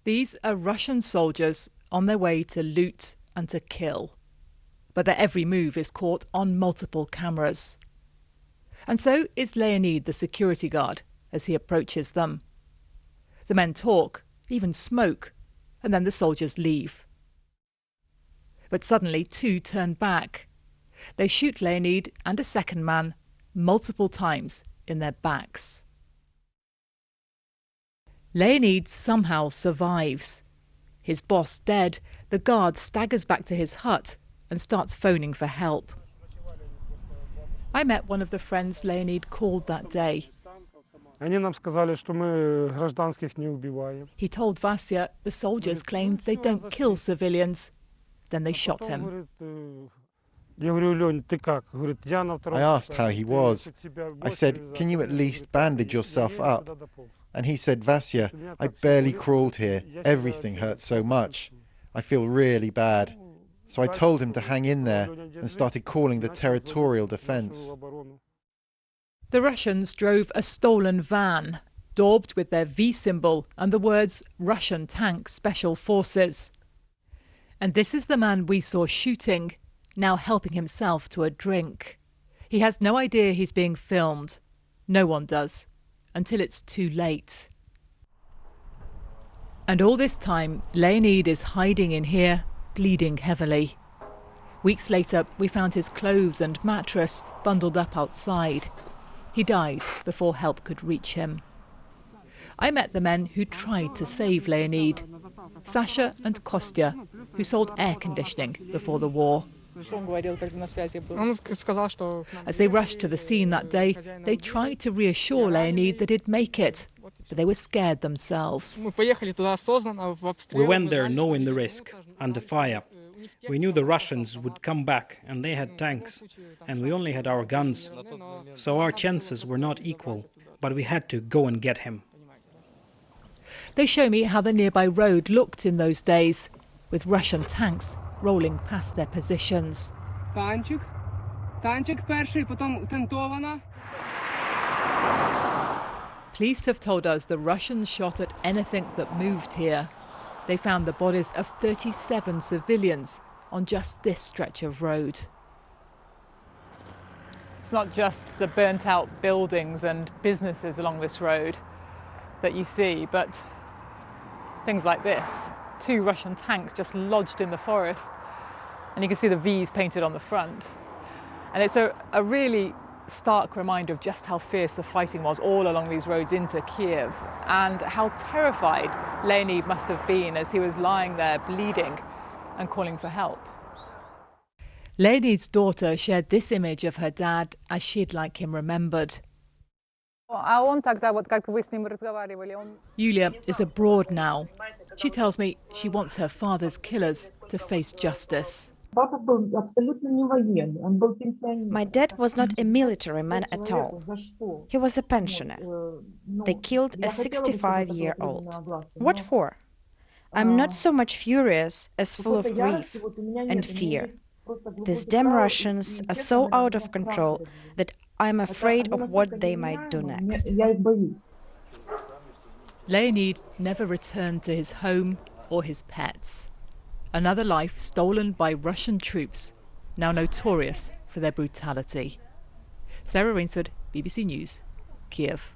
These are Russian soldiers on their way to loot and to kill. But their every move is caught on multiple cameras. And so is Leonid, the security guard, as he approaches them. The men talk, even smoke, and then the soldiers leave. But suddenly 2 turn back. They shoot Leonid and a second man multiple times in their backs. Leonid somehow survives. His boss dead, the guard staggers back to his hut and starts phoning for help. I met one of the friends Leonid called that day. He told Vasya the soldiers claimed they don't kill civilians. Then they shot him. I asked how he was. I said, "Can you at least bandage yourself up?" And he said, "Vasya, I barely crawled here. Everything hurts so much. I feel really bad." So I told him to hang in there and started calling the territorial defense. The Russians drove a stolen van, daubed with their V symbol and the words Russian Tank Special Forces. And this is the man we saw shooting, now helping himself to a drink. He has no idea he's being filmed. No one does, until it's too late. And all this time, Leonid is hiding in here, bleeding heavily. Weeks later, we found his clothes and mattress bundled up outside. He died before help could reach him. I met the men who tried to save Leonid, Sasha and Kostya, who sold air conditioning before the war. As they rushed to the scene that day, they tried to reassure Leonid that he'd make it, but they were scared themselves. We went there knowing the risk, under fire. We knew the Russians would come back, and they had tanks, and we only had our guns. So our chances were not equal, but we had to go and get him. They show me how the nearby road looked in those days, with Russian tanks rolling past their positions. Police have told us the Russians shot at anything that moved here. They found the bodies of 37 civilians on just this stretch of road. It's not just the burnt-out buildings and businesses along this road that you see, but things like this. 2 Russian tanks just lodged in the forest, and you can see the V's painted on the front. And it's a really stark reminder of just how fierce the fighting was all along these roads into Kiev, and how terrified Leonid must have been as he was lying there bleeding and calling for help. Leonid's daughter shared this image of her dad as she'd like him remembered. Yulia is abroad now. She tells me she wants her father's killers to face justice. My dad was not a military man at all. He was a pensioner. They killed a 65-year-old. What for? I'm not so much furious as full of grief and fear. These damn Russians are so out of control that I'm afraid of what they might do next. Leonid never returned to his home or his pets. Another life stolen by Russian troops, now notorious for their brutality. Sarah Rainsford, BBC News, Kiev.